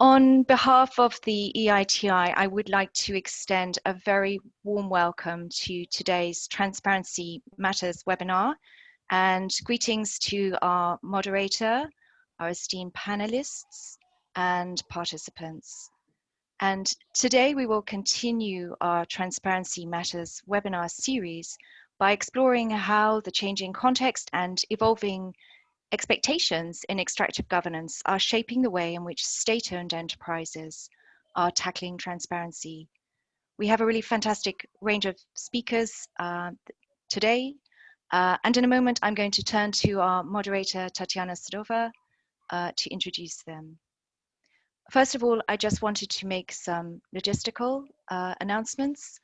On behalf of the EITI, I would like to extend a very warm welcome to today's Transparency Matters webinar, and greetings to our moderator, our esteemed panelists and participants. And today we will continue our Transparency Matters webinar series by exploring how the changing context and evolving expectations in extractive governance are shaping the way in which state-owned enterprises are tackling transparency. We have a really fantastic range of speakers today, and in a moment I'm going to turn to our moderator Tatiana Sadova to introduce them. First of all, I just wanted to make some logistical announcements.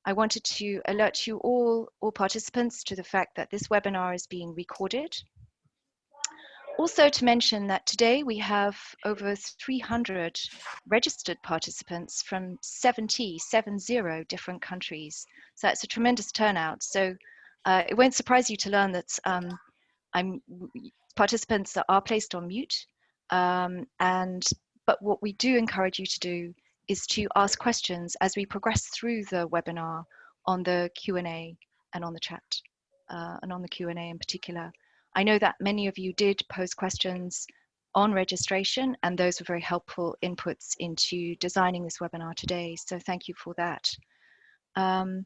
I wanted to alert you all participants to the fact that this webinar is being recorded. Also to mention that today we have over 300 registered participants from 70 different countries. So it's a tremendous turnout. So it won't surprise you to learn that participants are placed on mute. But what we do encourage you to do is to ask questions as we progress through the webinar on the Q&A and on the chat, and on the Q&A in particular. I know that many of you did pose questions on registration, and those were very helpful inputs into designing this webinar today, so thank you for that. I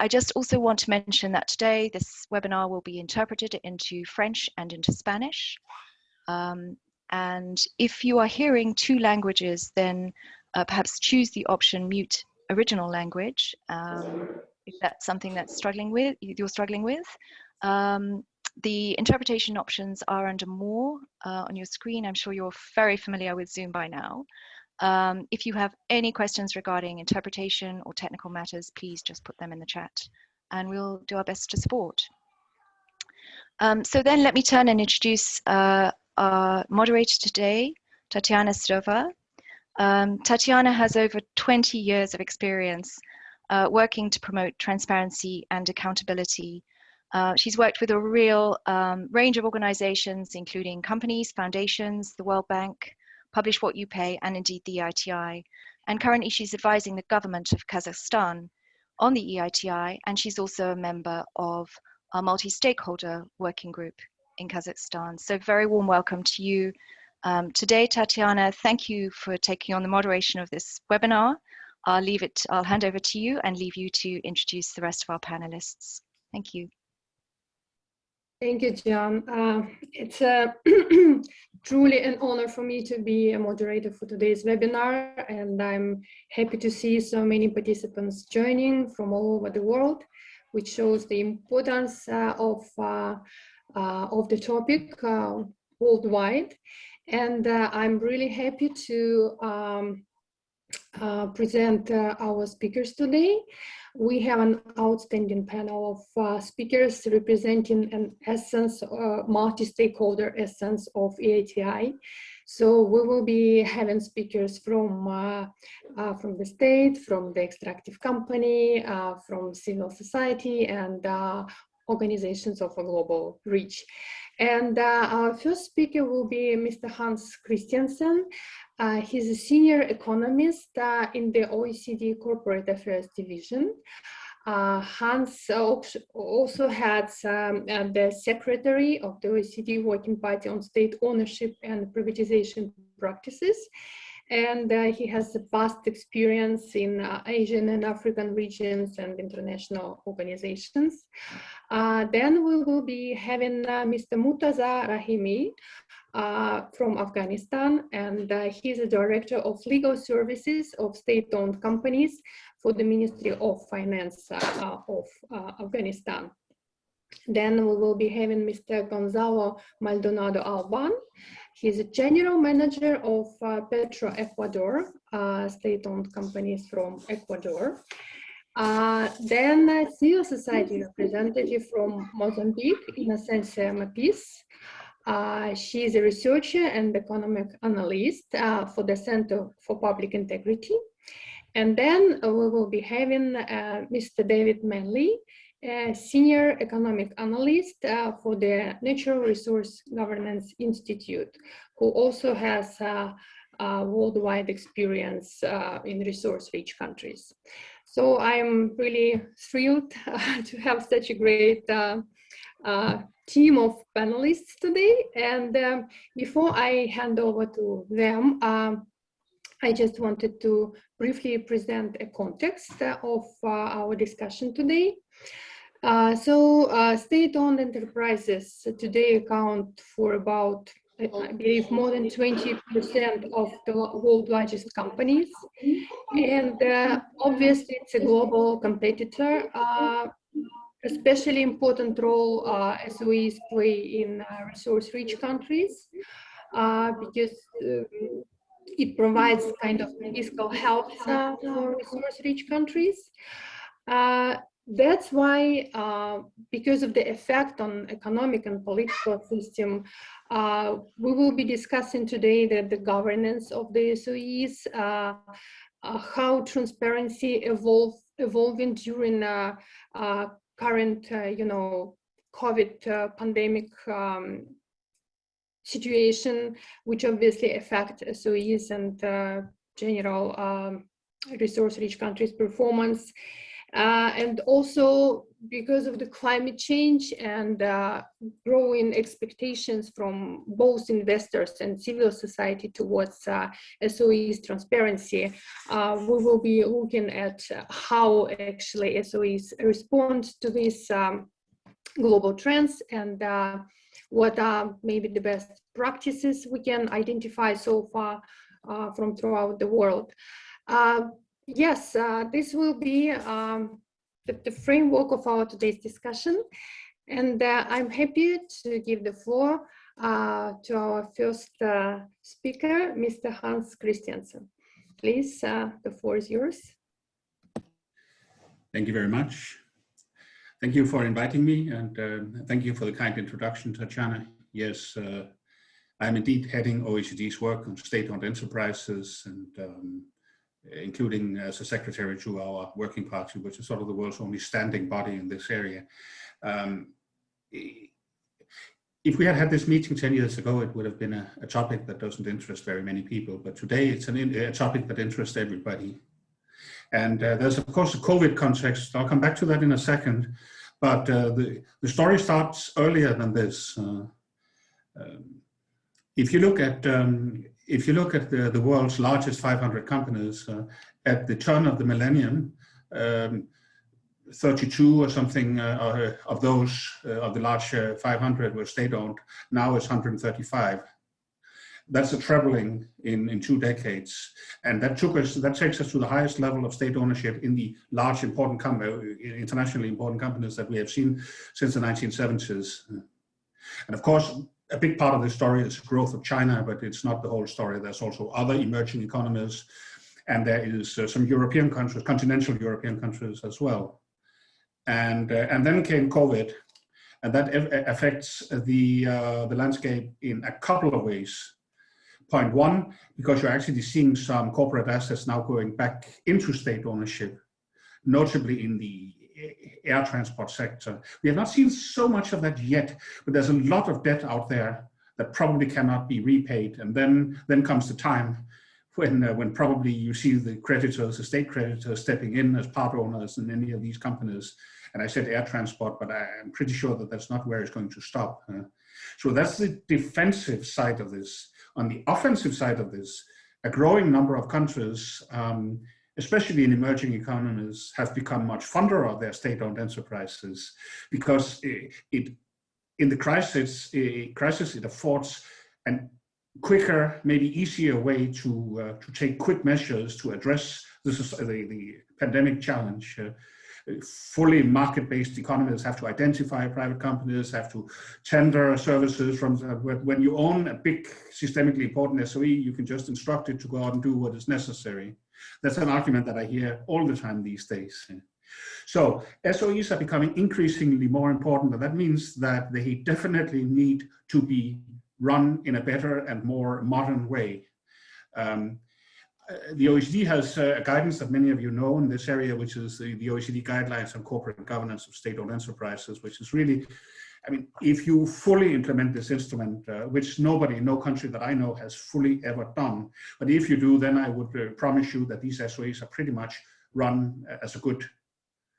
just also want to mention that today this webinar will be interpreted into French and into Spanish. And if you are hearing two languages, then perhaps choose the option mute original language, if that's something that's you're struggling with. The interpretation options are under more on your screen. I'm sure you're very familiar with Zoom by now. If you have any questions regarding interpretation or technical matters, please just put them in the chat and we'll do our best to support. So then let me turn and introduce our moderator today, Tatiana Sadova. Tatiana has over 20 years of experience working to promote transparency and accountability. She's worked with a real range of organizations, including companies, foundations, the World Bank, Publish What You Pay, and indeed the EITI. And currently she's advising the government of Kazakhstan on the EITI, and she's also a member of our multi-stakeholder working group in Kazakhstan. So very warm welcome to you today, Tatiana. Thank you for taking on the moderation of this webinar. I'll hand over to you and leave you to introduce the rest of our panelists. Thank you. Thank you, John. It's truly an honor for me to be a moderator for today's webinar, and I'm happy to see so many participants joining from all over the world, which shows the importance of the topic worldwide. And I'm really happy to present our speakers today. We have an outstanding panel of speakers representing an essence, multi-stakeholder essence of EITI. So we will be having speakers from the state, from the extractive company, from civil society, and organizations of a global reach. And our first speaker will be Mr. Hans Christiansen. He's a senior economist in the OECD Corporate Affairs Division. Hans also had the secretary of the OECD Working Party on State Ownership and Privatization Practices. And he has a vast experience in Asian and African regions and international organizations. Then we will be having Mr. Murtaza Rahimi from Afghanistan, and he's a director of legal services of state-owned companies for the Ministry of Finance of Afghanistan. Then we will be having Mr. Gonzalo Maldonado Alban. He's a general manager of Petro Ecuador, state-owned companies from Ecuador. Then a civil society representative from Mozambique, Inocência Mapis. She is a researcher and economic analyst for the Center for Public Integrity. And then we will be having Mr. David Manley, a senior economic analyst for the Natural Resource Governance Institute, who also has worldwide experience in resource-rich countries. So I'm really thrilled to have such a great team of panelists today. And before I hand over to them, I just wanted to briefly present a context of our discussion today. State-owned enterprises today account for about, I believe, more than 20% of the world's largest companies. And obviously, it's a global competitor. Especially important role SOEs play in resource-rich countries because it provides kind of fiscal help for resource-rich countries. That's why, because of the effect on economic and political system, we will be discussing today the governance of the SOEs, how transparency evolving during current, COVID pandemic situation, which obviously affect SOEs and general resource-rich countries' performance. And also because of the climate change and growing expectations from both investors and civil society towards SOEs transparency, we will be looking at how actually SOEs respond to these global trends and what are maybe the best practices we can identify so far from throughout the world. Yes, this will be the framework of our today's discussion. And I'm happy to give the floor to our first speaker, Mr. Hans Christiansen. Please, the floor is yours. Thank you very much. Thank you for inviting me, and thank you for the kind introduction, Tatjana. Yes, I'm indeed heading OECD's work on state-owned enterprises, and including as a secretary to our working party, which is sort of the world's only standing body in this area. If we had had this meeting 10 years ago, it would have been a topic that doesn't interest very many people, but today it's a topic that interests everybody. And there's of course a COVID context. I'll come back to that in a second, but the story starts earlier than this. If you look at the world's largest 500 companies, at the turn of the millennium, 32 or something of those of the large 500 were state-owned. Now it's 135. That's a trebling in 2 decades, and that takes us to the highest level of state ownership in the large, internationally important companies that we have seen since the 1970s. And of course, a big part of the story is the growth of China, but it's not the whole story. There's also other emerging economies, and there is some European countries, continental European countries as well. And then came COVID, and that affects the landscape in a couple of ways. Point one, because you're actually seeing some corporate assets now going back into state ownership, notably in the air transport sector. We have not seen so much of that yet, but there's a lot of debt out there that probably cannot be repaid. And then comes the time when probably you see the creditors, the state creditors stepping in as part owners in any of these companies. And I said air transport, but I'm pretty sure that that's not where it's going to stop. So that's the defensive side of this. On the offensive side of this, a growing number of countries, especially in emerging economies, have become much fonder of their state-owned enterprises because in the crisis, it affords a quicker, maybe easier way to take quick measures to address the pandemic challenge. Fully market-based economies have to identify private companies, have to tender services from when you own a big systemically important SOE, you can just instruct it to go out and do what is necessary. That's an argument that I hear all the time these days. So SOEs are becoming increasingly more important, and that means that they definitely need to be run in a better and more modern way. The OECD has a guidance that many of you know in this area, which is the OECD guidelines on corporate governance of state-owned enterprises, which is really I mean, if you fully implement this instrument, which no country that I know has fully ever done, but if you do, then I would promise you that these SOEs are pretty much run as a good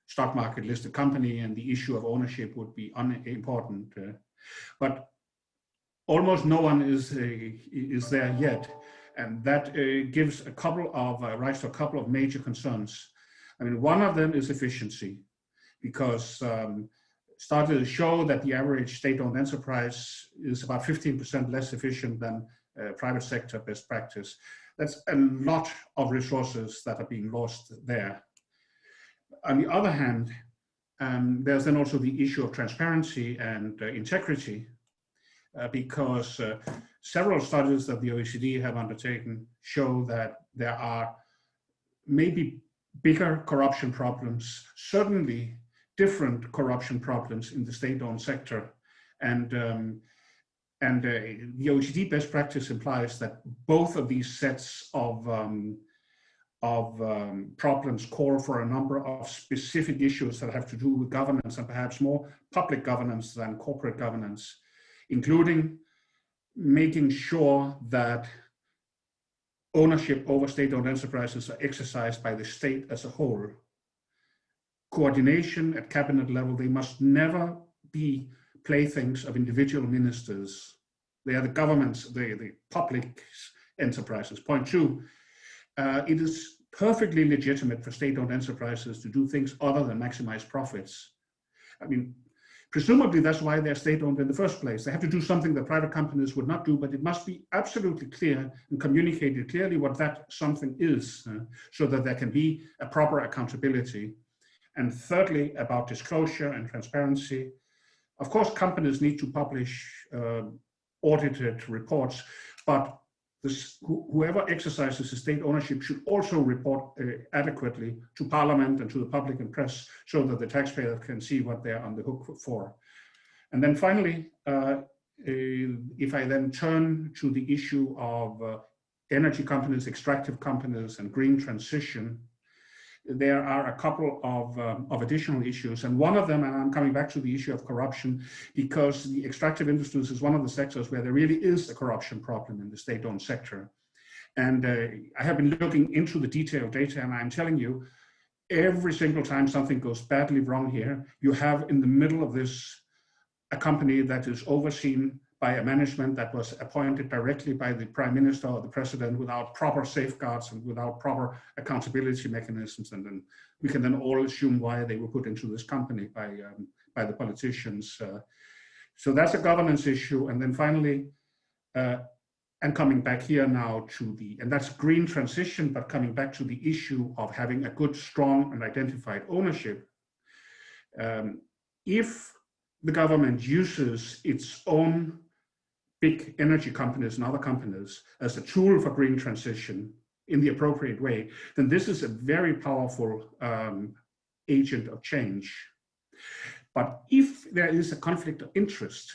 stock market listed company, and the issue of ownership would be unimportant. But almost no one is there yet, and that gives a couple of rise to a couple of major concerns. I mean, one of them is efficiency, because started to show that the average state-owned enterprise is about 15% less efficient than private sector best practice. That's a lot of resources that are being lost there. On the other hand, there's then also the issue of transparency and integrity, because several studies that the OECD have undertaken show that there are maybe bigger corruption problems, certainly different corruption problems in the state-owned sector. And the OECD best practice implies that both of these sets of problems call for a number of specific issues that have to do with governance, and perhaps more public governance than corporate governance, including making sure that ownership over state-owned enterprises are exercised by the state as a whole. Coordination at cabinet level, they must never be playthings of individual ministers. They are the government's, the public enterprises. Point two, it is perfectly legitimate for state-owned enterprises to do things other than maximize profits. I mean, presumably that's why they're state-owned in the first place. They have to do something that private companies would not do, but it must be absolutely clear and communicated clearly what that something is, so that there can be a proper accountability. And thirdly, about disclosure and transparency. Of course, companies need to publish audited reports, but whoever exercises the state ownership should also report adequately to Parliament and to the public and press, so that the taxpayer can see what they're on the hook for. And then finally, if I then turn to the issue of energy companies, extractive companies, and green transition, there are a couple of additional issues. And one of them, and I'm coming back to the issue of corruption, because the extractive industries is one of the sectors where there really is a corruption problem in the state-owned sector. And I have been looking into the detailed data, and I'm telling you, every single time something goes badly wrong here, you have in the middle of this a company that is overseen by a management that was appointed directly by the Prime Minister or the President without proper safeguards and without proper accountability mechanisms. And then we can then all assume why they were put into this company by the politicians. So that's a governance issue. And then finally, and coming back here now to and that's green transition, but coming back to the issue of having a good, strong, and identified ownership. If the government uses its own big energy companies and other companies as a tool for green transition in the appropriate way, then this is a very powerful agent of change. But if there is a conflict of interest,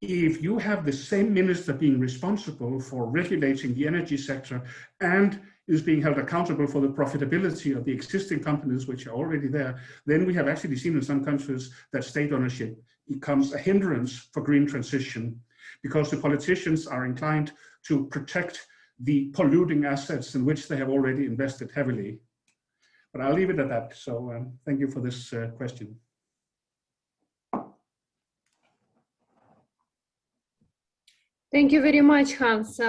if you have the same minister being responsible for regulating the energy sector and is being held accountable for the profitability of the existing companies which are already there, then we have actually seen in some countries that state ownership becomes a hindrance for green transition, because the politicians are inclined to protect the polluting assets in which they have already invested heavily. But I'll leave it at that. So thank you for this question. Thank you very much, Hans.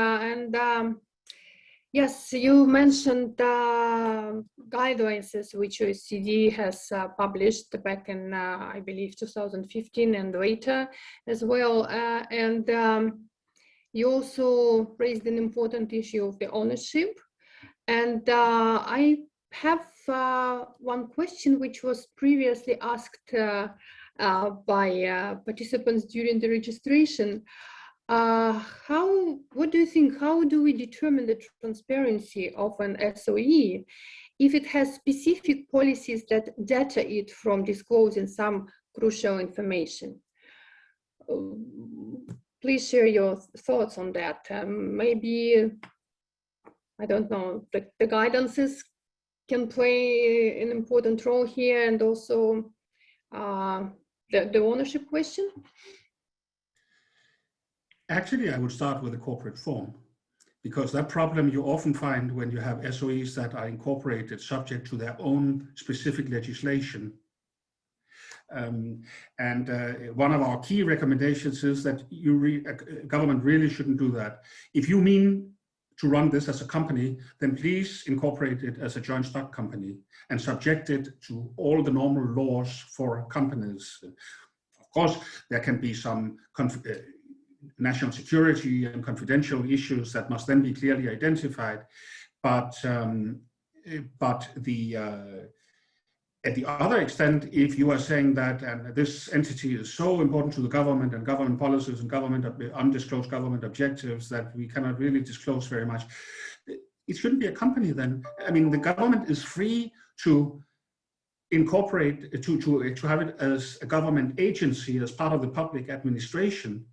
Yes, you mentioned guidelines which OECD has published back in, I believe, 2015 and later as well. You also raised an important issue of the ownership. And I have one question which was previously asked by participants during the registration. What do you think, how do we determine the transparency of an SOE if it has specific policies that deter it from disclosing some crucial information? Please share your thoughts on that. Maybe, I don't know, the guidances can play an important role here, and also the ownership question? Actually, I would start with the corporate form, because that problem you often find when you have SOEs that are incorporated subject to their own specific legislation. One of our key recommendations is that government really shouldn't do that. If you mean to run this as a company, then please incorporate it as a joint stock company and subject it to all the normal laws for companies. Of course, there can be some national security and confidential issues that must then be clearly identified, but at the other extent, if you are saying that this entity is so important to the government and government policies and undisclosed government objectives that we cannot really disclose very much, it shouldn't be a company then. I mean, the government is free to incorporate, to have it as a government agency, as part of the public administration.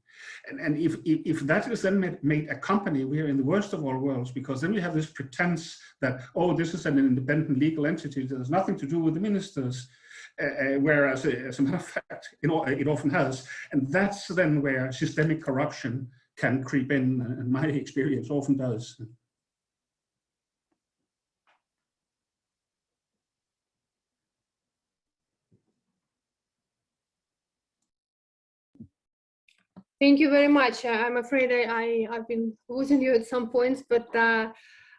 And if that is then made a company, we are in the worst of all worlds, because then we have this pretense that, oh, this is an independent legal entity that has nothing to do with the ministers, whereas, as a matter of fact, it often has. And that's then where systemic corruption can creep in, and my experience often does. Thank you very much. I'm afraid I've been losing you at some points, but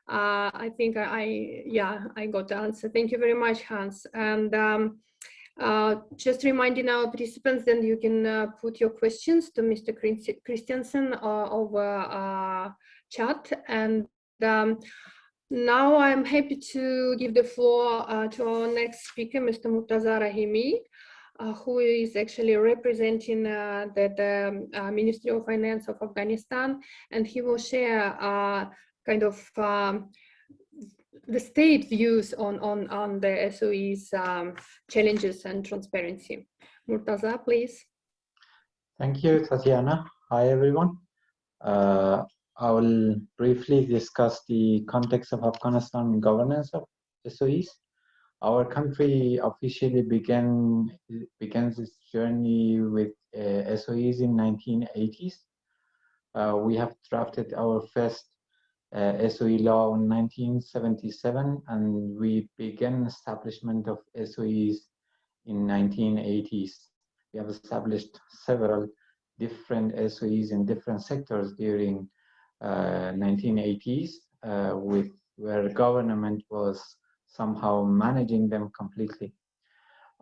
I think I got the answer. Thank you very much, Hans. And just reminding our participants, then you can put your questions to Mr. Christiansen over chat. And now I'm happy to give the floor to our next speaker, Mr. Murtaza Rahimi, who is actually representing the Ministry of Finance of Afghanistan, and he will share kind of the state views on the SOEs challenges and transparency. Murtaza, please. Thank you, Tatiana. Hi, everyone. I will briefly discuss the context of Afghanistan governance of SOEs. Our country officially begins its journey with SOEs in 1980s. We have drafted our first SOE law in 1977, and we began establishment of SOEs in 1980s. We have established several different SOEs in different sectors during 1980s, where government was somehow managing them completely.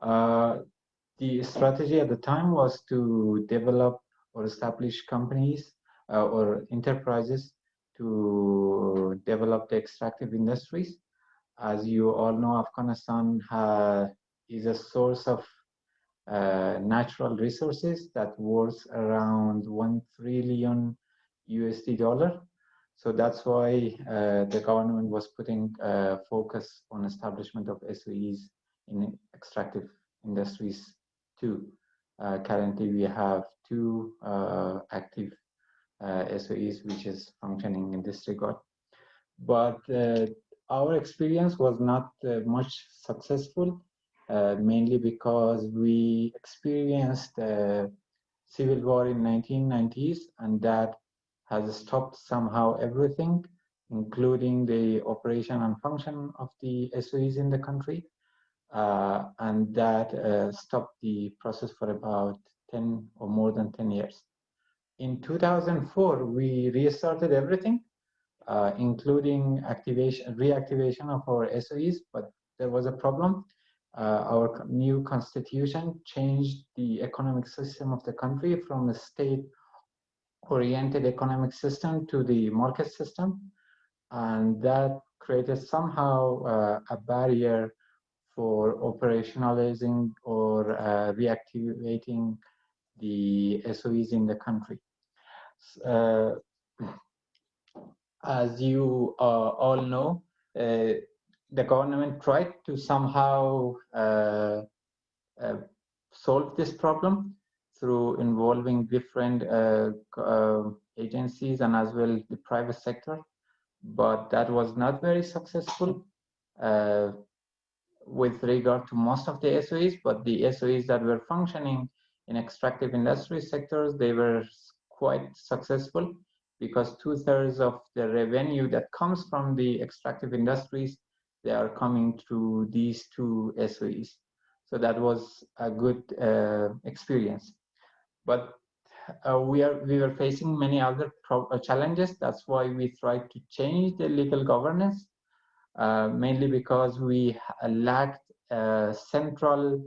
The strategy at the time was to develop or establish companies or enterprises to develop the extractive industries. As you all know, Afghanistan is a source of natural resources that worth around $1 trillion USD. So that's why the government was putting focus on establishment of SOEs in extractive industries too. Currently, we have 2 active SOEs which is functioning in this regard. But our experience was not much successful, mainly because we experienced civil war in 1990s, and that has stopped somehow everything, including the operation and function of the SOEs in the country. And that stopped the process for about 10 or more than 10 years. In 2004, we restarted everything, including reactivation of our SOEs, but there was a problem. Our new constitution changed the economic system of the country from a state-oriented economic system to the market system, and that created somehow a barrier for operationalizing or reactivating the SOEs in the country. As you all know, the government tried to somehow solve this problem through involving different agencies and as well the private sector, but that was not very successful with regard to most of the SOEs. But the SOEs that were functioning In extractive industry sectors, they were quite successful because 2/3 of the revenue that comes from the extractive industries, they are coming through these two SOEs. So that was a good experience. But we were facing many other challenges. That's why we tried to change the legal governance, mainly because we lacked a central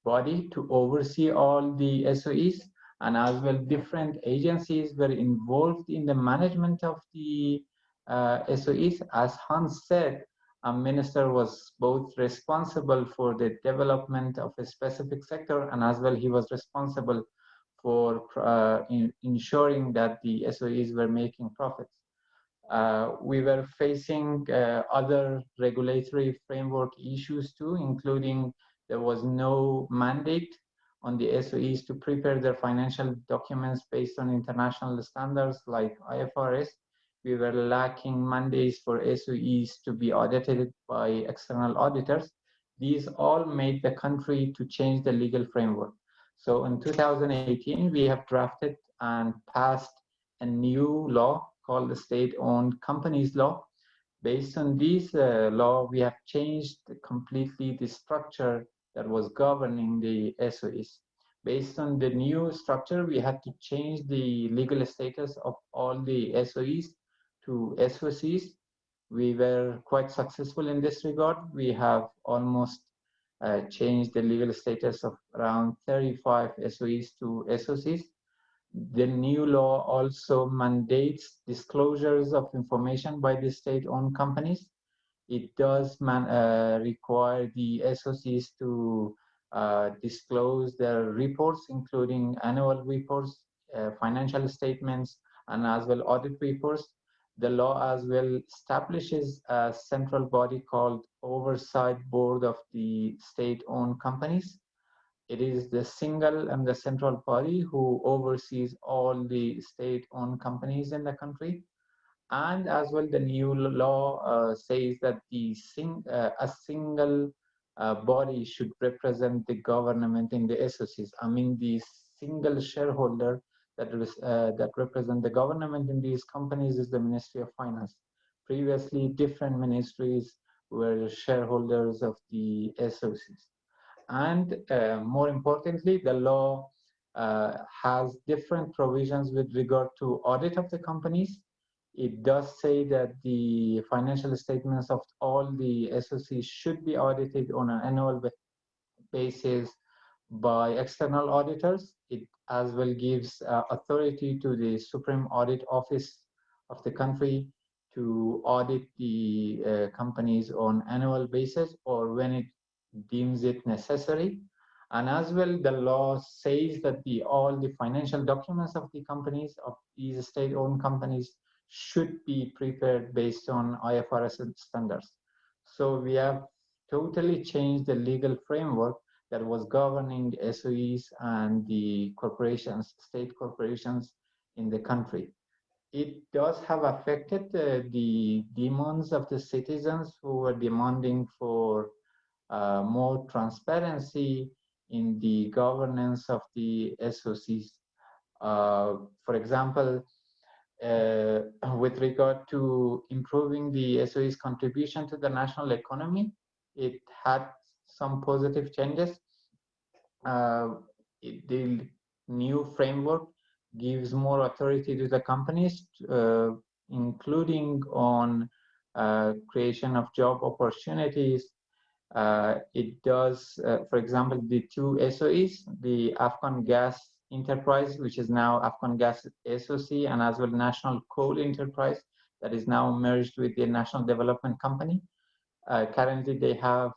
body to oversee all the SOEs, and as well different agencies were involved in the management of the SOEs. As Hans said, a minister was both responsible for the development of a specific sector, and as well he was responsible for ensuring that the SOEs were making profits. We were facing other regulatory framework issues too, including there was no mandate on the SOEs to prepare their financial documents based on international standards like IFRS. We were lacking mandates for SOEs to be audited by external auditors. These all made the country to change the legal framework. So in 2018, we have drafted and passed a new law called the State-Owned Companies Law. Based on this law, we have changed completely the structure that was governing the SOEs. Based on the new structure, we had to change the legal status of all the SOEs to SOCs. We were quite successful in this regard. We have almost changed the legal status of around 35 SOEs to SOCs. The new law also mandates disclosures of information by the state-owned companies. It does require the SOCs to disclose their reports, including annual reports, financial statements, and as well audit reports. The law as well establishes a central body called Oversight Board of the State-Owned Companies. It is the single and the central body who oversees all the state-owned companies in the country. And as well, the new law says that a single body should represent the government in the SOCs. I mean, the single shareholder that represent the government in these companies is the Ministry of Finance. Previously, different ministries were shareholders of the SOCs. And more importantly, the law has different provisions with regard to audit of the companies. It does say that the financial statements of all the SOCs should be audited on an annual basis by external auditors. It as well gives authority to the Supreme Audit Office of the country to audit the companies on annual basis or when it deems it necessary. And as well, the law says that all the financial documents of the companies, of these state-owned companies, should be prepared based on IFRS standards. So we have totally changed the legal framework that was governing SOEs and the corporations, state corporations in the country. It does have affected the demands of the citizens who were demanding for more transparency in the governance of the SOCs. For example, with regard to improving the SOE's contribution to the national economy, it had some positive changes. The new framework gives more authority to the companies, including on creation of job opportunities. It does, for example, the two SOEs, the Afghan Gas Enterprise, which is now Afghan Gas SOC, and as well National Coal Enterprise, that is now merged with the National Development Company. Currently, they have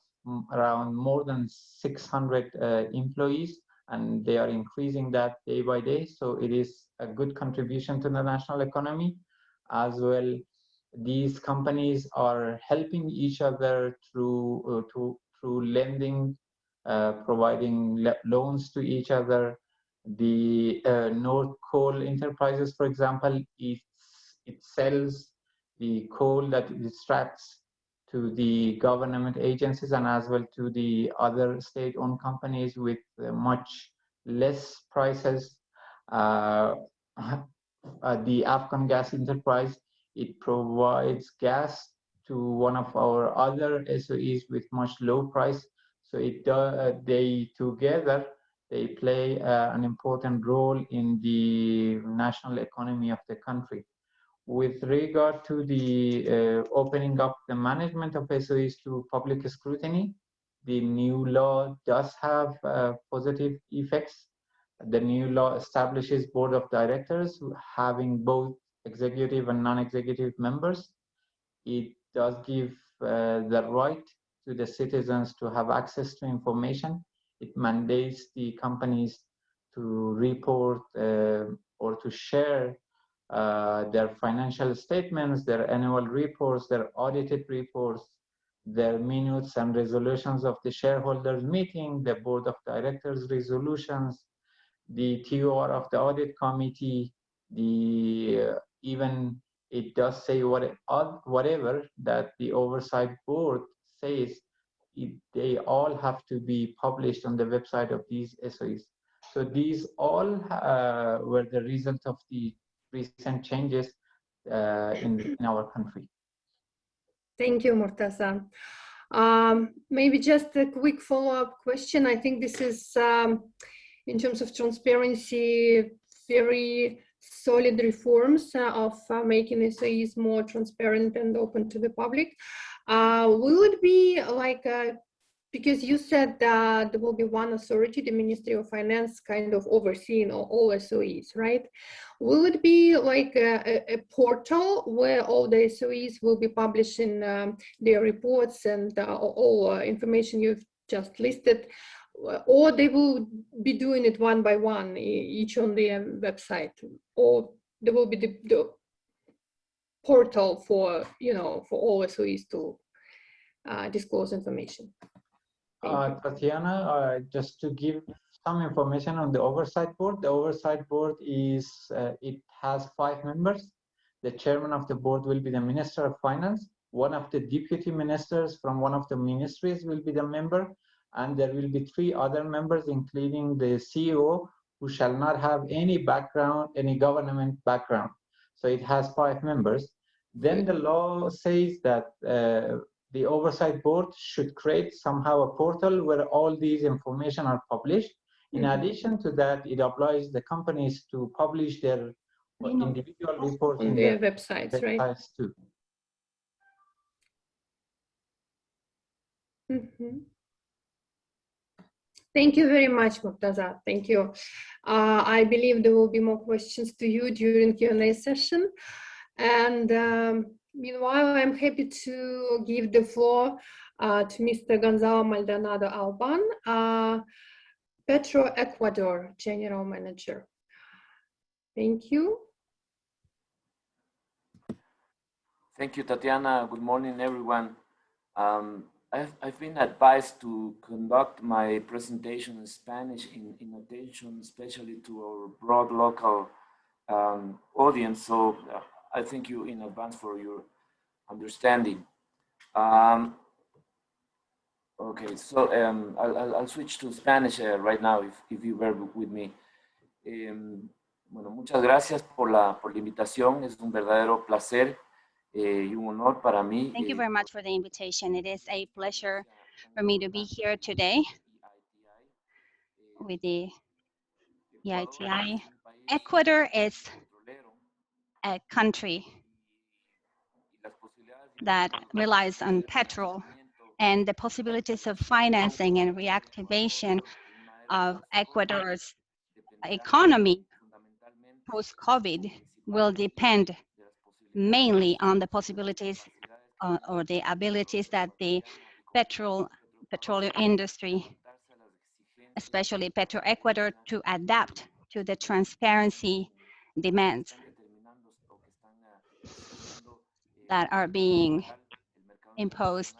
around more than 600 employees, and they are increasing that day by day. So it is a good contribution to the national economy. As well, these companies are helping each other through lending, providing loans to each other. The North Coal Enterprises, for example, it sells the coal that it extracts to the government agencies and as well to the other state-owned companies with much less prices. The Afghan gas enterprise, it provides gas to one of our other SOEs with much low price. So they together, they play an important role in the national economy of the country. With regard to the opening up the management of SOEs to public scrutiny, the new law does have positive effects. The new law establishes board of directors having both executive and non-executive members. It does give the right to the citizens to have access to information. It mandates the companies to report or to share their financial statements, their annual reports, their audited reports, their minutes and resolutions of the shareholders meeting, the board of directors resolutions, the TOR of the audit committee, even it does say whatever that the oversight board says, they all have to be published on the website of these SOEs. So these all were the result of the recent changes in our country. Thank you, Murtaza. Maybe just a quick follow-up question. I think this is, in terms of transparency, very solid reforms of making SOEs more transparent and open to the public. Will it be like, because you said that there will be one authority, the Ministry of Finance, kind of overseeing all SOEs, right? Will it be like a portal where all the SOEs will be publishing their reports and all information you've just listed, or they will be doing it one by one, each on their website, or there will be the portal for, you know, for all SOEs to disclose information? Tatiana, just to give some information on the oversight board. The oversight board is, it has 5 members. The chairman of the board will be the Minister of Finance. One of the deputy ministers from one of the ministries will be the member. And there will be 3 other members, including the CEO, who shall not have any background, any government background. So it has 5 members. Then the law says that the oversight board should create somehow a portal where all these information are published. In addition to that, it obliges the companies to publish their individual reports on their websites, right? Too. Thank you very much, Murtaza. Thank you. I believe there will be more questions to you during Q&A session. And meanwhile, I'm happy to give the floor to Mr. Gonzalo Maldonado Alban, Petro Ecuador General Manager. Thank you. Thank you, Tatiana. Good morning, everyone. I've been advised to conduct my presentation in Spanish in attention, especially to our broad local audience. So I thank you in advance for your understanding. Okay, so I'll switch to Spanish right now, if you bear with me. Bueno, muchas gracias por la invitación. Es un verdadero placer y un honor para mí. Thank you very much for the invitation. It is a pleasure for me to be here today with the EITI. Ecuador is a country that relies on petrol, and the possibilities of financing and reactivation of Ecuador's economy post-COVID will depend mainly on the possibilities or the abilities that the petroleum industry, especially Petroecuador, to adapt to the transparency demands that are being imposed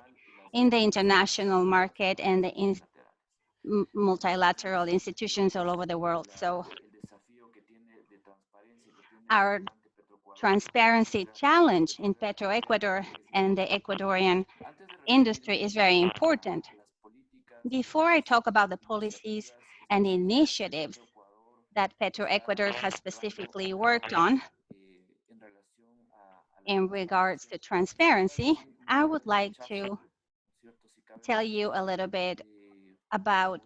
in the international market and the multilateral institutions all over the world. So our transparency challenge in Petroecuador and the Ecuadorian industry is very important. Before I talk about the policies and initiatives that Petroecuador has specifically worked on in regards to transparency, I would like to tell you a little bit about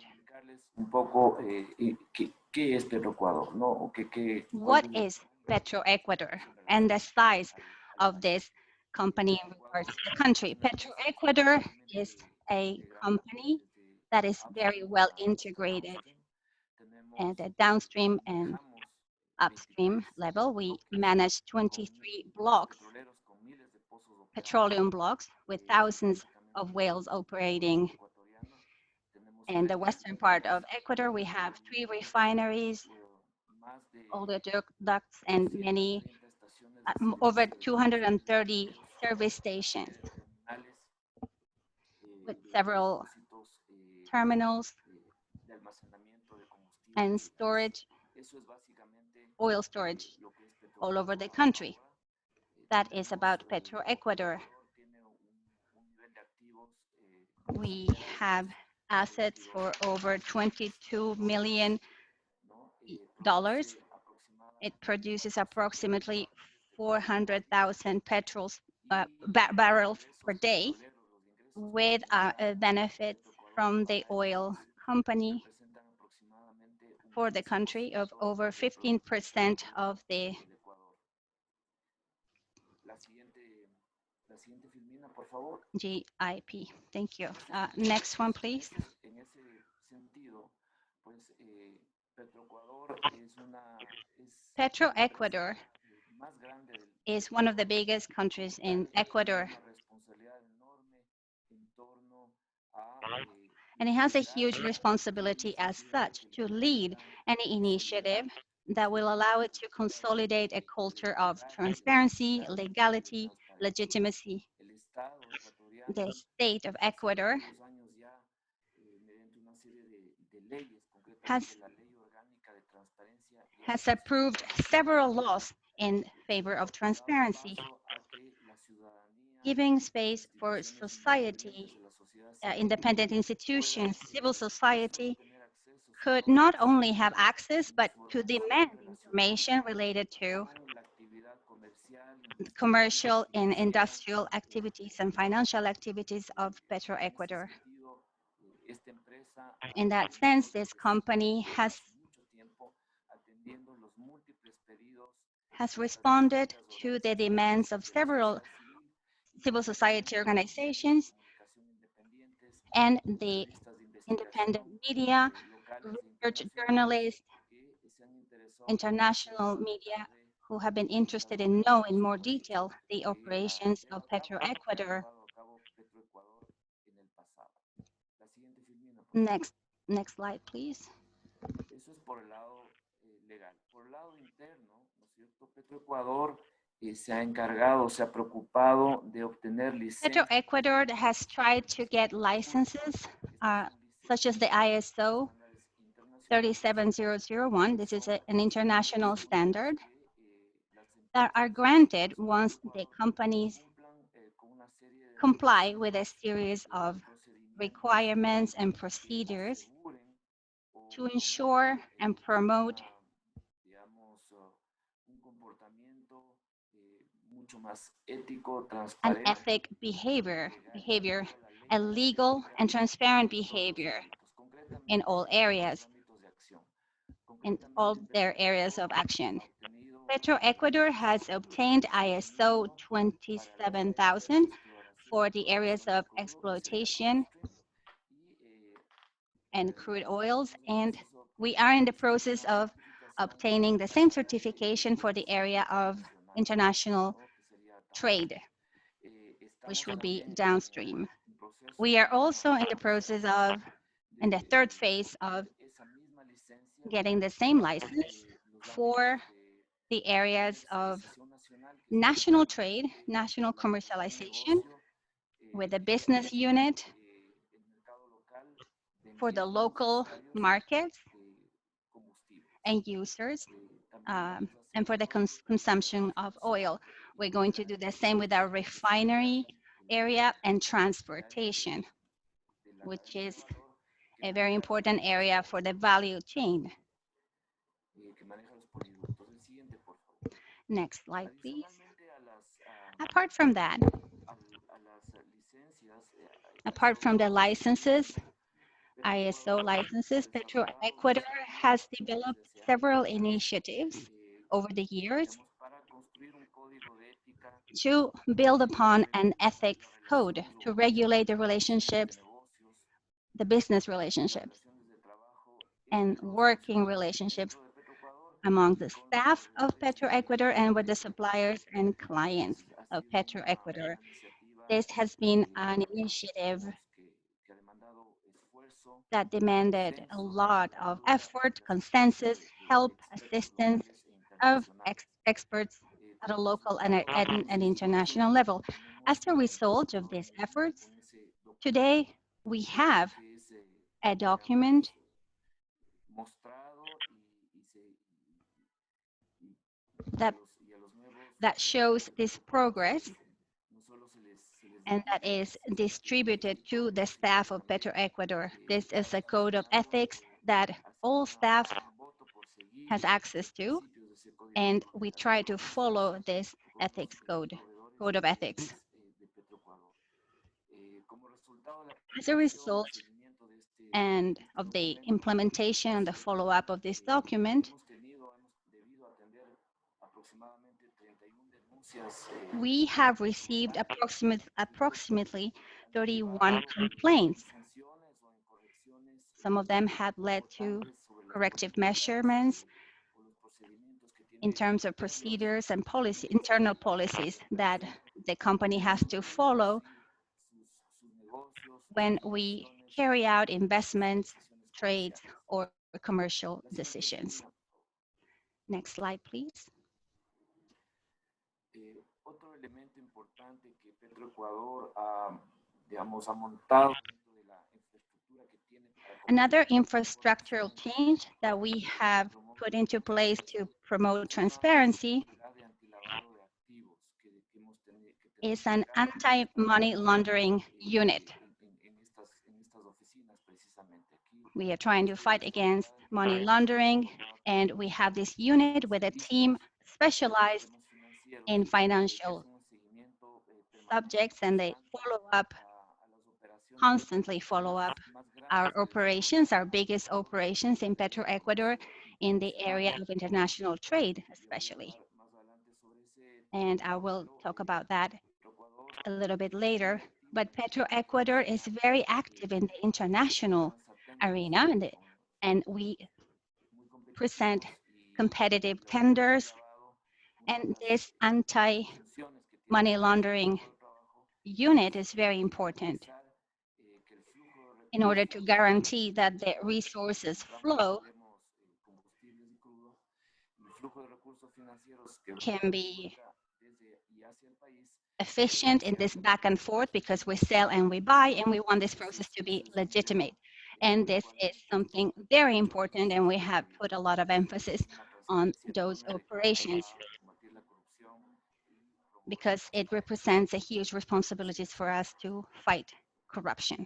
what is Petroecuador and the size of this company in regards to the country. Petroecuador is a company that is very well integrated at the downstream and upstream level. We manage 23 blocks, petroleum blocks, with thousands of wells operating. In the western part of Ecuador, we have 3 refineries, oleoducts, and many, over 230 service stations with several terminals and storage, oil storage all over the country. That is about Petroecuador. We have assets for over $22 million. It produces approximately 400,000 barrels per day, with benefits from the oil company for the country of over 15% of the GIP. Thank you. Next one, please. Petroecuador is one of the biggest countries in Ecuador, and it has a huge responsibility as such to lead any initiative that will allow it to consolidate a culture of transparency, legality, legitimacy. The state of Ecuador has approved several laws in favor of transparency, giving space for society, independent institutions, civil society could not only have access, but to demand information related to commercial and industrial activities and financial activities of Petroecuador. In that sense, this company has responded to the demands of several civil society organizations and the independent media, research journalists, international media who have been interested in knowing more detail the operations of Petroecuador. Next slide, please. Petroecuador has tried to get licenses such as the ISO 37001. This is an international standard that are granted once the companies comply with a series of requirements and procedures to ensure and promote an ethic behavior, a legal and transparent behavior in all areas, in all their areas of action. Petroecuador has obtained ISO 27000 for the areas of exploitation and crude oils, and we are in the process of obtaining the same certification for the area of international trade, which will be downstream. We are also in the process of, in the third phase of getting the same license for the areas of national trade, national commercialization, with a business unit for the local markets and users, and for the consumption of oil. We're going to do the same with our refinery area and transportation, which is a very important area for the value chain. Next slide, please. Apart from that, apart from the licenses, ISO licenses, Petroecuador has developed several initiatives over the years to build upon an ethics code to regulate the relationships, the business relationships, and working relationships among the staff of Petroecuador and with the suppliers and clients of Petroecuador. This has been an initiative that demanded a lot of effort, consensus, help, assistance of experts at a local and an international level. As a result of these efforts, today we have a document that shows this progress and that is distributed to the staff of Petroecuador. This is a code of ethics that all staff has access to, and we try to follow this ethics code of ethics. As a result and of the implementation and the follow-up of this document, we have received approximately 31 complaints. Some of them have led to corrective measurements in terms of procedures and internal policies that the company has to follow when we carry out investments, trades, or commercial decisions. Next slide, please. Otro elemento importante que Petroecuador digamos, ha montado. Another infrastructural change that we have put into place to promote transparency is an anti-money laundering unit. We are trying to fight against money laundering, and we have this unit with a team specialized in financial subjects, and they constantly follow up our operations, our biggest operations in Petroecuador in the area of international trade, especially. And I will talk about that a little bit later. But Petroecuador is very active in the international arena, and we present competitive tenders, and this anti-money laundering unit is very important in order to guarantee that the resources flow can be efficient in this back and forth, because we sell and we buy, and we want this process to be legitimate. And this is something very important, and we have put a lot of emphasis on those operations because it represents a huge responsibilities for us to fight corruption.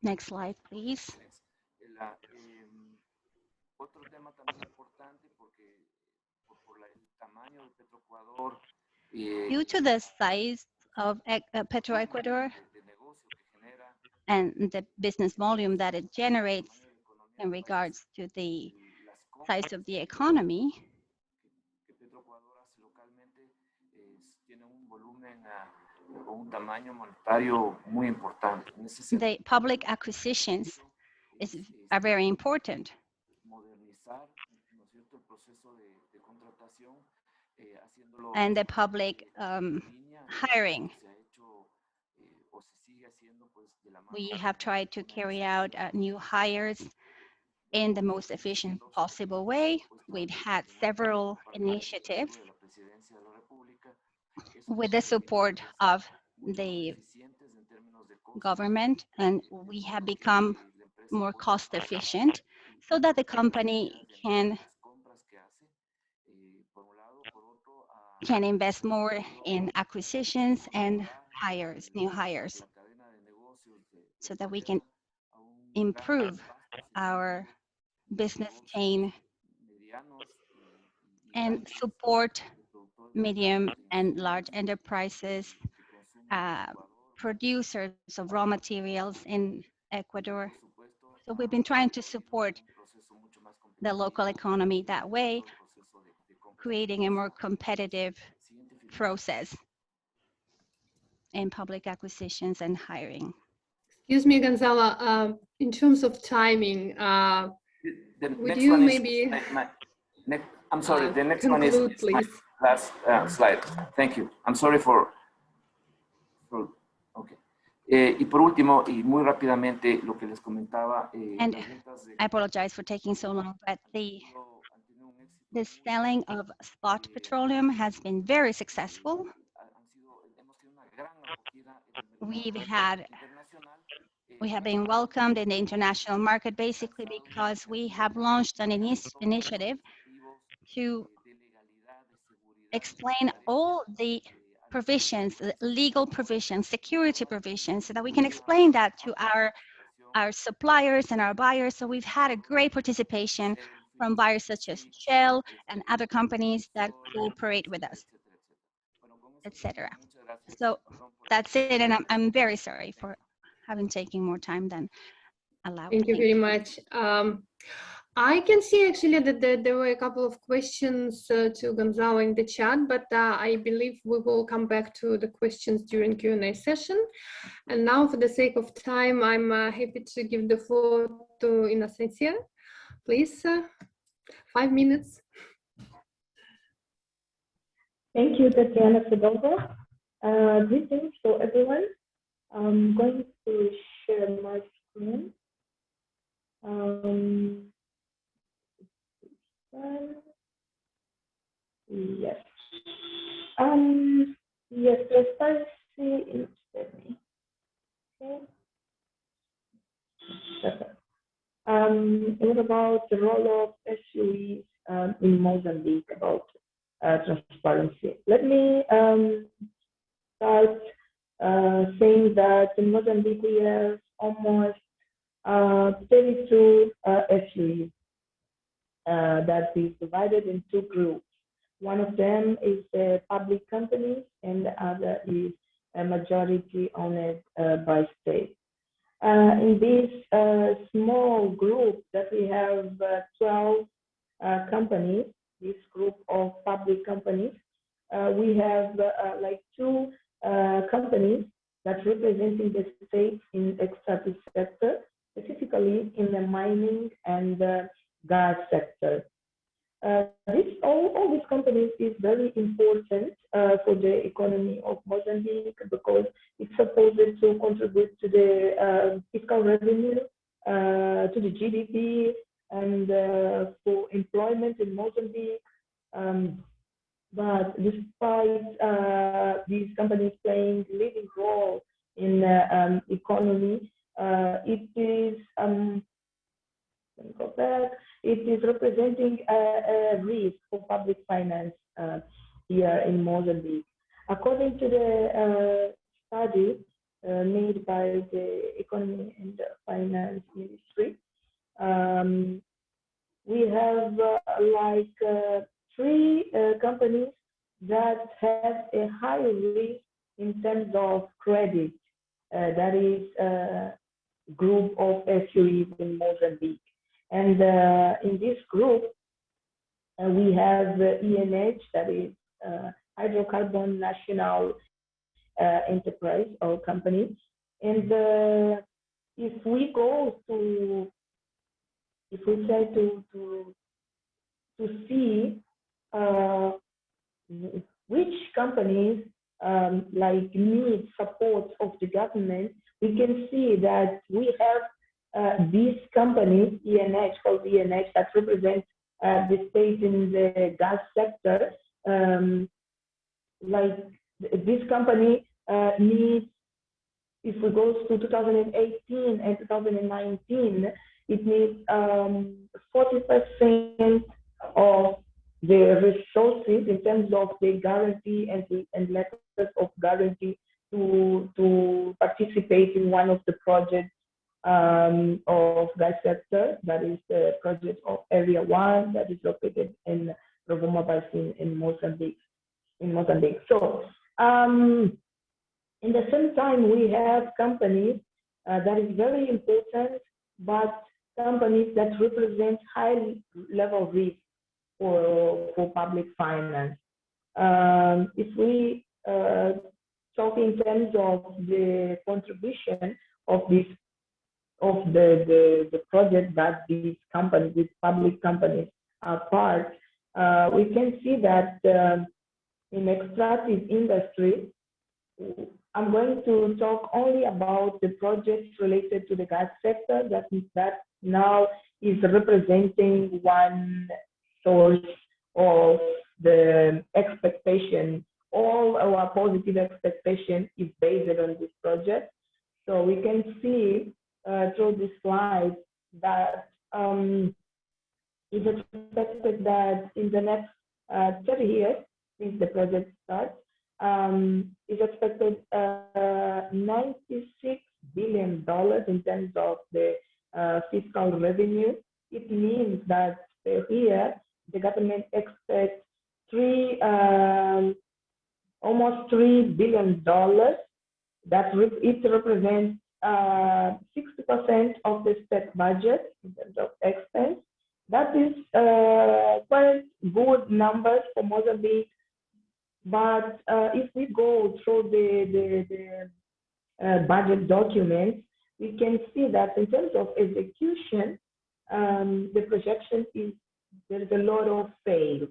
Next slide, please. Due to the size of Petroecuador and the business volume that it generates in regards to the size of the economy, the public acquisitions are very important. And the public hiring. We have tried to carry out new hires in the most efficient possible way. We've had several initiatives with the support of the government, and we have become more cost efficient so that the company can can invest more in acquisitions and hires, new hires, so that we can improve our business chain and support medium and large enterprises, producers of raw materials in Ecuador. So we've been trying to support the local economy that way, creating a more competitive process in public acquisitions and hiring. Excuse me, Gonzalo, in terms of timing, would you maybe I'm sorry, the next conclude, one is my please? last slide. Thank you. I'm sorry for okay. Y por último, y muy rápidamente, lo que les comentaba. And I apologize for taking so long, but the selling of spot petroleum has been very successful. We have been welcomed in the international market basically because we have launched an initiative to explain all the provisions, the legal provisions, security provisions, so that we can explain that to our suppliers and our buyers. So we've had a great participation from buyers such as Shell and other companies that cooperate with us, etc. So that's it, and I'm very sorry for having taken more time than allowed. Thank you very much. I can see actually that there were a couple of questions to Gonzalo in the chat, but I believe we will come back to the questions during Q&A session. And now, for the sake of time, I'm happy to give the floor to Inocencia. Please, 5 minutes. Thank you, Tatiana Fedova. Greetings to everyone. I'm going to share my screen. Yes. Yes, transparency in me. Okay. What about the role of SOEs in Mozambique about transparency? Let me start saying that in Mozambique we have almost 32 SOEs that is divided in 2 groups. One of them is a public company and the other is a majority owned by state. In this small group that we have 12 companies, this group of public companies, we have like 2 companies that representing the state in extractive sector, specifically in the mining and gas sector. All these companies is very important for the economy of Mozambique because it's supposed to contribute to the fiscal revenue, to the GDP, and for employment in Mozambique. But despite these companies playing leading role in the economy, it is let me go back. It is representing a risk for public finance here in Mozambique. According to the study made by the Economy and Finance Ministry, we have like 3 companies that have a higher risk in terms of credit. That is a group of SOEs in Mozambique. And in this group, we have ENH, that is Hydrocarbon National Enterprise or company. And if we go to, if we try to see which companies like need support of the government, we can see that we have these companies, ENH, called ENH, that represent the state in the gas sector. Like this company needs, if we go to 2018 and 2019, it needs 40% of the resources in terms of the guarantee and letters of guarantee to participate in one of the projects of gas sector, that is the project of Area 1 that is located in Rovuma Basin in Mozambique. So in the same time, we have companies that is very important, but companies that represent high level risk for public finance. If we talk in terms of the contribution of the project that these companies, these public companies are part, we can see that in extractive industry, I'm going to talk only about the projects related to the gas sector that now is representing one source of the expectation. All our positive expectation is based on this project. So we can see through this slide that it's expected that in the next 30 years, since the project starts, is expected $96 billion in terms of the fiscal revenue. It means that per year, the government expects almost $3 billion. That it represents 60% of the state budget in terms of expense. That is quite good numbers for Mozambique. But if we go through the budget documents, we can see that in terms of execution, the projection is there's a lot of fails.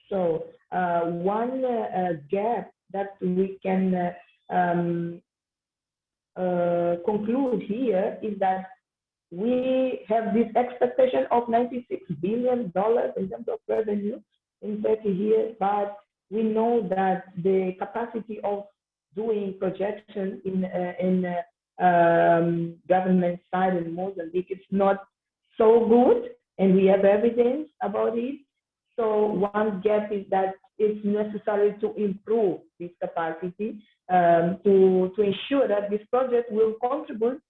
So one gap that we can conclude here is that we have this expectation of $96 billion in terms of revenue in 30 years, but we know that the capacity of doing projection in government side in Mozambique is not so good, and we have evidence about it. So one gap is that it's necessary to improve this capacity to ensure that this project will contribute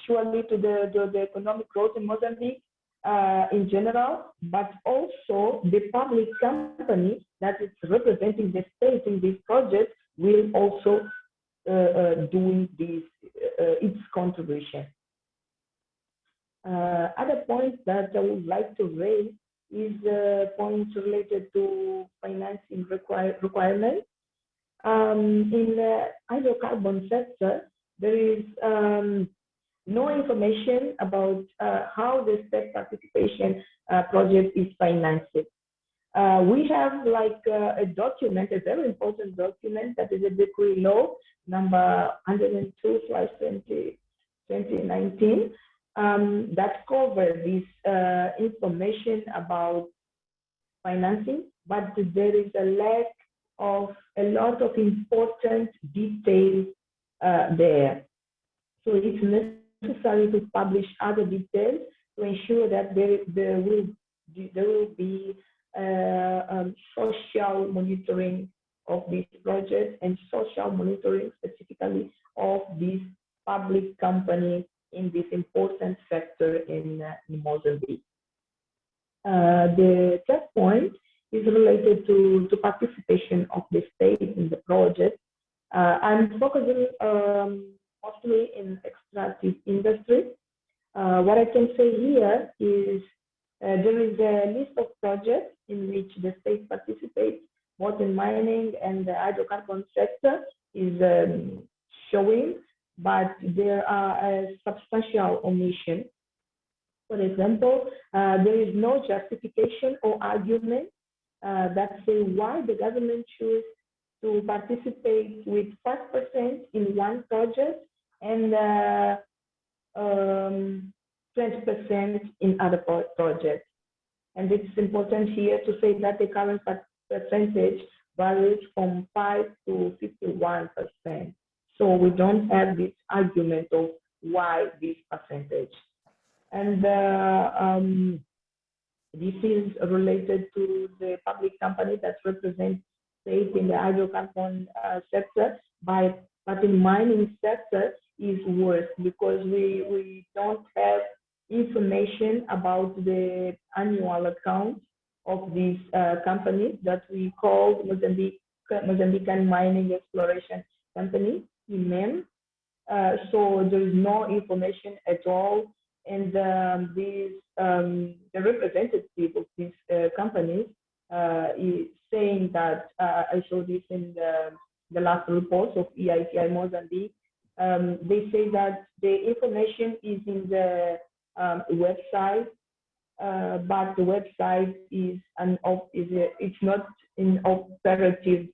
surely to the economic growth in Mozambique in general, but also the public company that is representing the state in this project will also doing this its contribution. Other points that I would like to raise is points related to financing requirements. In the hydrocarbon sector, there is no information about how the state participation project is financed. We have like a document, a very important document that is a decree law number 102/2019 that covers this information about financing, but there is a lack of a lot of important details there. So it's necessary to publish other details to ensure that there will be social monitoring of this project and social monitoring specifically of this public company in this important sector in Mozambique. The third point is related to participation of the state in the project. I'm focusing mostly in extractive industry. What I can say here is there is a list of projects in which the state participates, both in mining and the hydrocarbon sector is showing, but there are a substantial omission. For example, there is no justification or argument that say why the government choose to participate with 5% in one project and 20% in other projects. And it's important here to say that the current percentage varies from 5 to 51%. So we don't have this argument of why this percentage. And This is related to the public company that represents state in the hydrocarbon sector, but in mining sector is worse because we don't have information about the annual account of these companies that we call Mozambican Mining Exploration Company, IMEM. So there is no information at all, and the representative of these companies is saying that I saw this in the last reports of EITI Mozambique. They say that the information is in the website, but the website is it's not in operative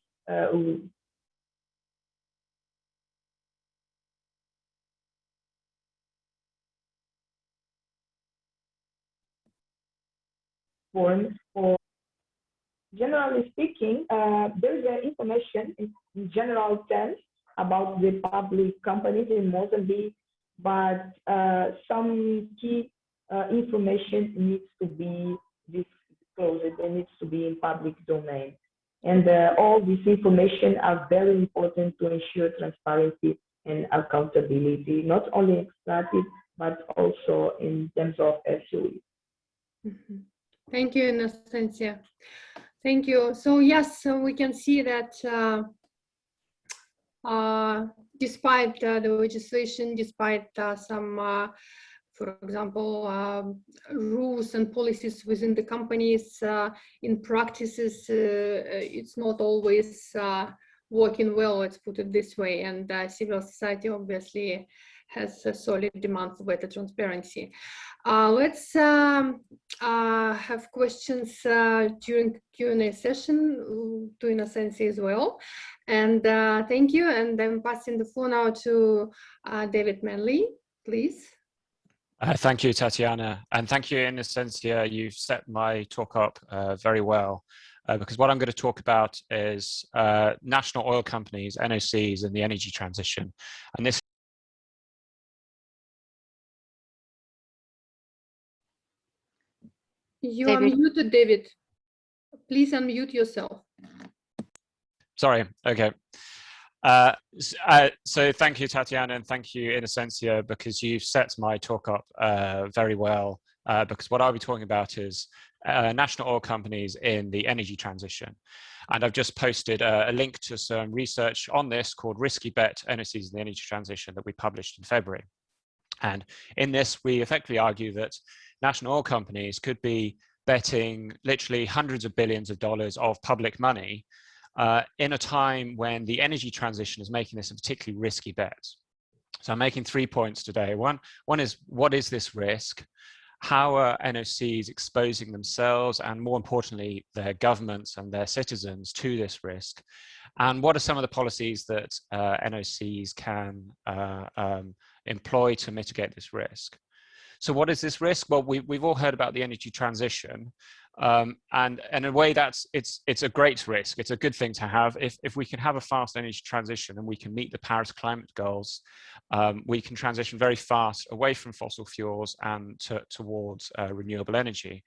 form. Or generally speaking, there's information in general terms about the public companies in Mozambique, but some key information needs to be disclosed. It needs to be in public domain. And all this information are very important to ensure transparency and accountability, not only extractive, but also in terms of SOEs. Mm-hmm. Thank you, Innocencia. Thank you. So yes, so we can see that despite the legislation, despite some, for example, rules and policies within the companies, in practices, it's not always working well, let's put it this way. And civil society obviously has a solid demand for better transparency. Let's have questions during Q&A session to Innocencia as well. And thank you. And I'm passing the floor now to David Manley, please. Thank you, Tatiana. And thank you, Innocencia. You've set my talk up very well. Because what I'm going to talk about is national oil companies, NOCs, and the energy transition. And this You are muted, David. Please unmute yourself. Sorry, okay. So thank you, Tatiana, and thank you, Innocencia, because you've set my talk up very well, because what I'll be talking about is national oil companies in the energy transition. And I've just posted a link to some research on this called Risky Bet NOCs in the Energy Transition that we published in February. And in this, we effectively argue that national oil companies could be betting literally hundreds of billions of dollars of public money in a time when the energy transition is making this a particularly risky bet. So I'm making 3 points today. One is, what is this risk? How are NOCs exposing themselves and, more importantly, their governments and their citizens to this risk? And what are some of the policies that NOCs can employ to mitigate this risk? So what is this risk? Well, we've all heard about the energy transition, and in a way it's a great risk. It's a good thing to have. If we can have a fast energy transition and we can meet the Paris climate goals, we can transition very fast away from fossil fuels and towards renewable energy.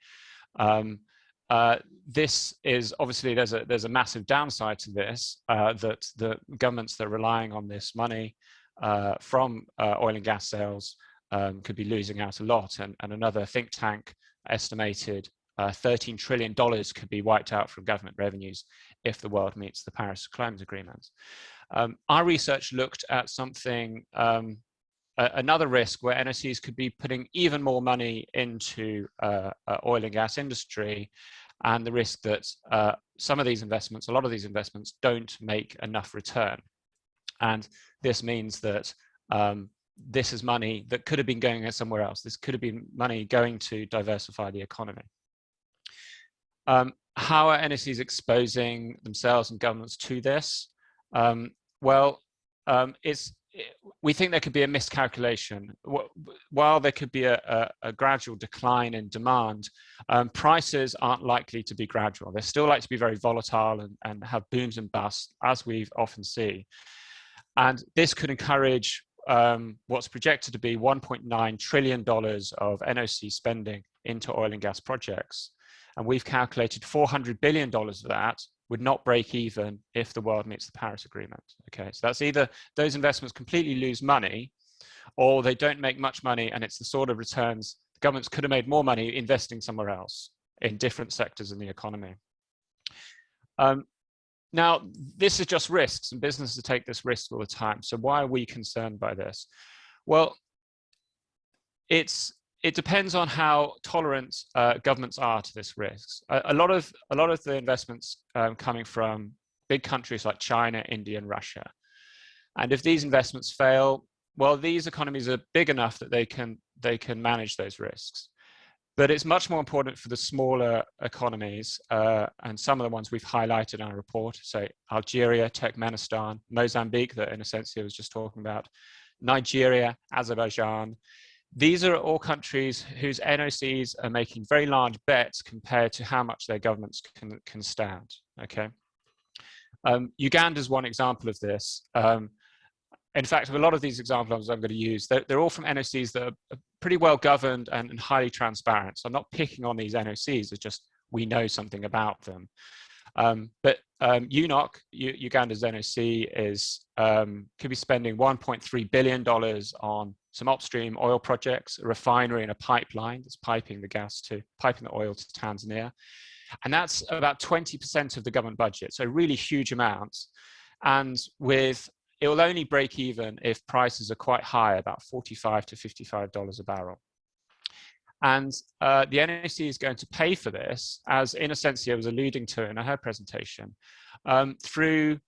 This is obviously, there's a massive downside to this, that the governments that are relying on this money from oil and gas sales could be losing out a lot, and another think tank estimated $13 trillion could be wiped out from government revenues if the world meets the Paris Climate Agreement. Our research looked at something, another risk where NOCs could be putting even more money into oil and gas industry, and the risk that some of these investments, a lot of these investments, don't make enough return. And this means that this is money that could have been going somewhere else. This could have been money going to diversify the economy. How are NOCs exposing themselves and governments to this? We think there could be a miscalculation. While there could be a gradual decline in demand, prices aren't likely to be gradual. They're still likely to be very volatile and have booms and busts, as we often see. And this could encourage what's projected to be $1.9 trillion of NOC spending into oil and gas projects. And we've calculated $400 billion of that would not break even if the world meets the Paris Agreement. Okay, so that's either those investments completely lose money, or they don't make much money, and it's the sort of returns the governments could have made more money investing somewhere else in different sectors in the economy. Now, this is just risks, and businesses take this risk all the time. So why are we concerned by this? Well, it depends on how tolerant governments are to this risk. A lot of the investments coming from big countries like China, India, and Russia. And if these investments fail, well, these economies are big enough that they can manage those risks. But it's much more important for the smaller economies, and some of the ones we've highlighted in our report, so Algeria, Turkmenistan, Mozambique, that Innocentia was just talking about, Nigeria, Azerbaijan. These are all countries whose NOCs are making very large bets compared to how much their governments can stand, okay? Uganda is one example of this. In fact, a lot of these examples I'm going to use, they're all from NOCs that are pretty well governed and highly transparent. So I'm not picking on these NOCs, it's just we know something about them. But UNOC, Uganda's NOC, could be spending $1.3 billion on some upstream oil projects, a refinery and a pipeline that's piping the oil to Tanzania. And that's about 20% of the government budget, so really huge amounts. And it will only break even if prices are quite high, about $45 to $55 a barrel. And the NOC is going to pay for this, as Innocentia was alluding to in her presentation, through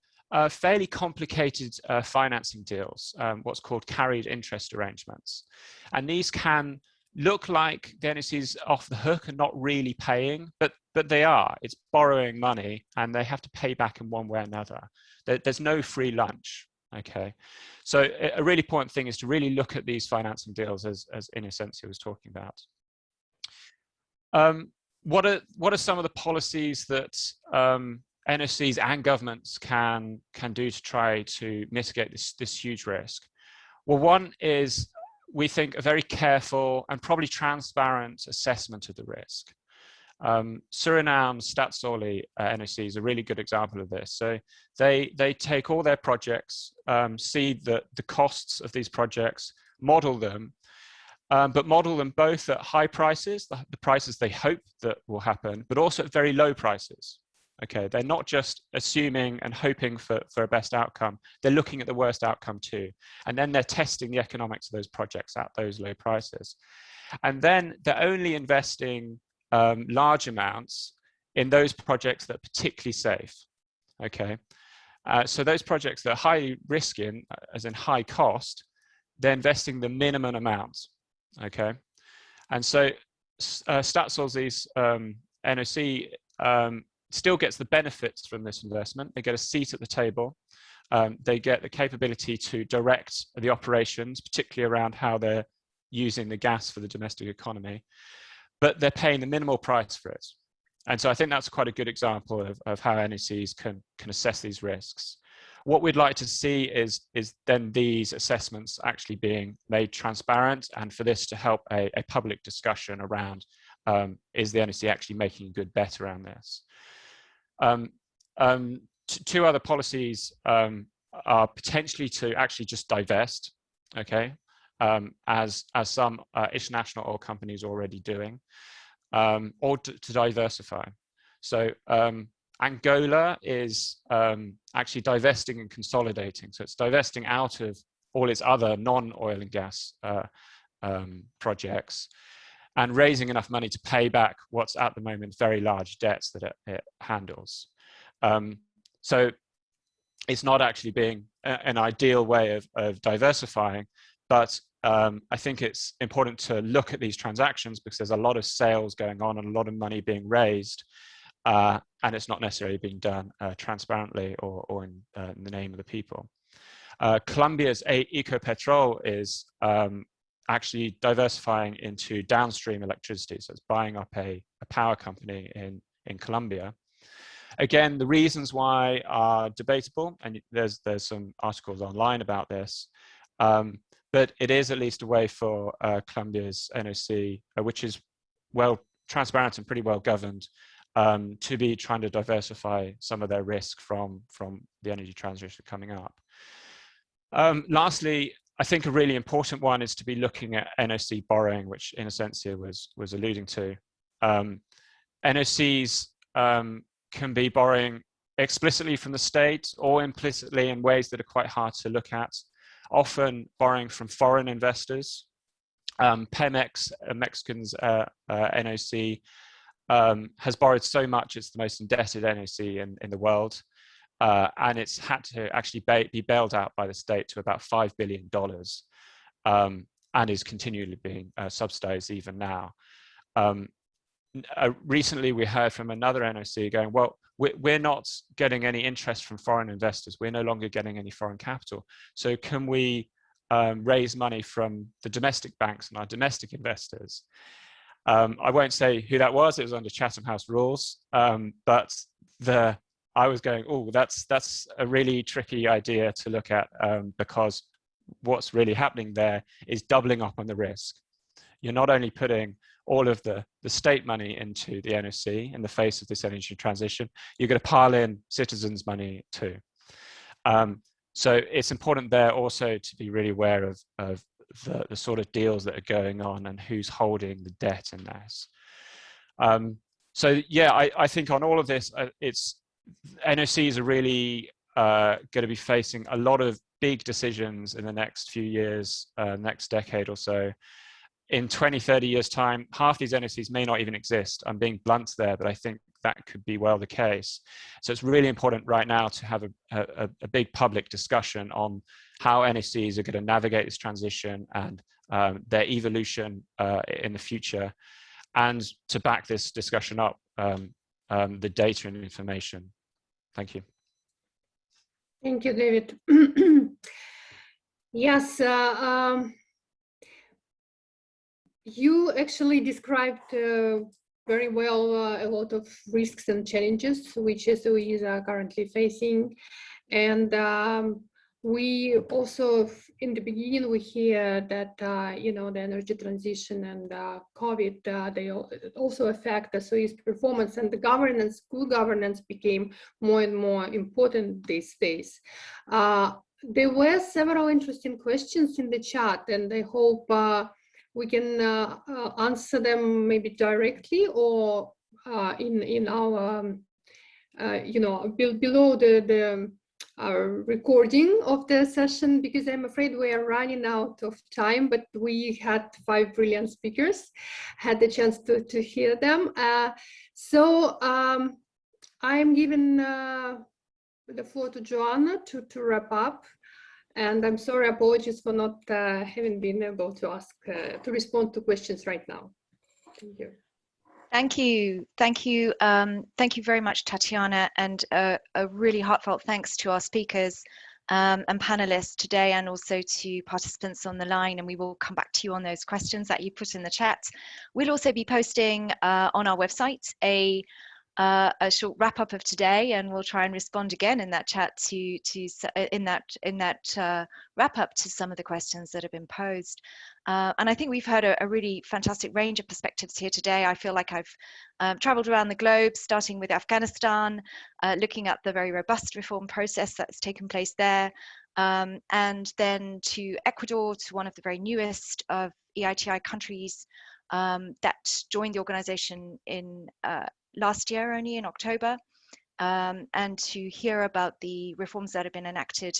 fairly complicated financing deals, what's called carried interest arrangements. And these can look like the NOC is off the hook and not really paying, but they are. It's borrowing money, and they have to pay back in one way or another. There's no free lunch. Okay, so a really important thing is to really look at these financing deals as Innocentia was talking about. What are some of the policies that NOCs and governments can do to try to mitigate this huge risk? Well, one is, we think, a very careful and probably transparent assessment of the risk. Suriname's Stadsoli NOC is a really good example of this. So they take all their projects, see the costs of these projects, model them, but model them both at high prices, the prices they hope that will happen, but also at very low prices. Okay, they're not just assuming and hoping for a best outcome, they're looking at the worst outcome too. And then they're testing the economics of those projects at those low prices. And then they're only investing large amounts in those projects that are particularly safe. Okay, so those projects that are highly risky, as in high cost, they're investing the minimum amount. Okay, and so Stadsoli's NOC still gets the benefits from this investment. They get a seat at the table. They get the capability to direct the operations, particularly around how they're using the gas for the domestic economy, but they're paying the minimal price for it. And so I think that's quite a good example of how NOCs can assess these risks. What we'd like to see is then these assessments actually being made transparent, and for this to help a public discussion around, is the NOC actually making a good bet around this? Two other policies are potentially to actually just divest, okay, as some international oil companies are already doing, or to diversify. So Angola is actually divesting and consolidating. So it's divesting out of all its other non-oil and gas projects and raising enough money to pay back what's at the moment very large debts that it handles. So it's not actually being an ideal way of diversifying, but I think it's important to look at these transactions because there's a lot of sales going on and a lot of money being raised, and it's not necessarily being done transparently or in the name of the people. Colombia's Ecopetrol is actually diversifying into downstream electricity, so it's buying up a power company in Colombia. Again, the reasons why are debatable, and there's some articles online about this, but it is at least a way for Colombia's NOC, which is well transparent and pretty well governed, to be trying to diversify some of their risk from the energy transition coming up. Lastly, I think a really important one is to be looking at NOC borrowing, which Innocencia was alluding to. NOCs can be borrowing explicitly from the state or implicitly in ways that are quite hard to look at, often borrowing from foreign investors. Pemex, Mexican's NOC, has borrowed so much, it's the most indebted NOC in the world. And it's had to actually be bailed out by the state to about $5 billion, and is continually being subsidized even now. Recently, we heard from another NOC going, well, we're not getting any interest from foreign investors. We're no longer getting any foreign capital. So can we raise money from the domestic banks and our domestic investors? I won't say who that was. It was under Chatham House rules, but I was going, oh, that's a really tricky idea to look at, because what's really happening there is doubling up on the risk. You're not only putting all of the state money into the NOC in the face of this energy transition, you're going to pile in citizens' money too. So it's important there also to be really aware of the sort of deals that are going on and who's holding the debt in this. So yeah, I think on all of this, NOCs are really going to be facing a lot of big decisions in the next few years, next decade or so. In 20, 30 years' time, half these NOCs may not even exist. I'm being blunt there, but I think that could be well the case. So it's really important right now to have a big public discussion on how NOCs are going to navigate this transition and their evolution in the future, and to back this discussion up, the data and information. Thank you. Thank you, David. Yes, you actually described very well a lot of risks and challenges which SOEs are currently facing. And we also, in the beginning, we hear that, you know, the energy transition and COVID, they also affect SOEs' performance, and the governance, good governance became more and more important these days. There were several interesting questions in the chat, and I hope we can answer them maybe directly or in our, you know, below the recording of the session, because I'm afraid we are running out of time, but we had 5 brilliant speakers, had the chance to hear them. So I'm giving the floor to Joanna to wrap up. And I'm sorry, apologies for not having been able to ask, to respond to questions right now. Thank you. Thank you. Thank you. Thank you very much, Tatiana, and a really heartfelt thanks to our speakers and panelists today, and also to participants on the line. And we will come back to you on those questions that you put in the chat. We'll also be posting on our website a short wrap up of today, and we'll try and respond again in that chat in that wrap up to some of the questions that have been posed. And I think we've heard a really fantastic range of perspectives here today. I feel like I've traveled around the globe, starting with Afghanistan, looking at the very robust reform process that's taken place there, and then to Ecuador, to one of the very newest of EITI countries that joined the organization in last year, only in October, and to hear about the reforms that have been enacted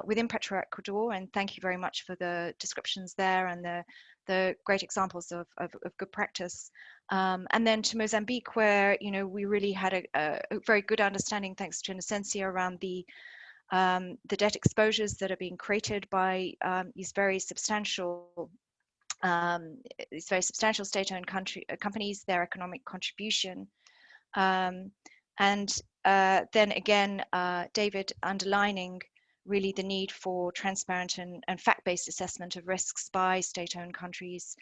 within Petro Ecuador. And thank you very much for the descriptions there and the great examples of good practice. And then to Mozambique, where, you know, we really had a very good understanding, thanks to Innocencia, around the debt exposures that are being created by these very substantial state-owned companies, their economic contribution. And then again, David underlining really the need for transparent and fact-based assessment of risks by state-owned companies,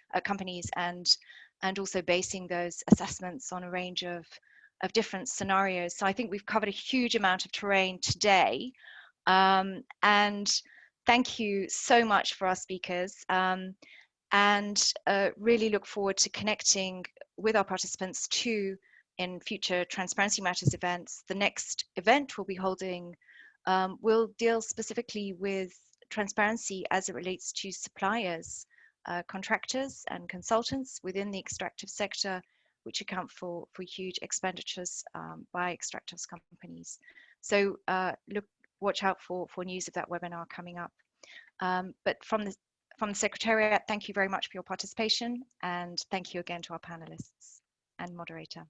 and also basing those assessments on a range of different scenarios. So I think we've covered a huge amount of terrain today, and thank you so much for our speakers, and really look forward to connecting with our participants too in future Transparency Matters events. The next event we'll be holding will deal specifically with transparency as it relates to suppliers, contractors and consultants within the extractive sector, which account for huge expenditures by extractives companies. So watch out for news of that webinar coming up. But from the Secretariat, thank you very much for your participation, and thank you again to our panelists and moderator.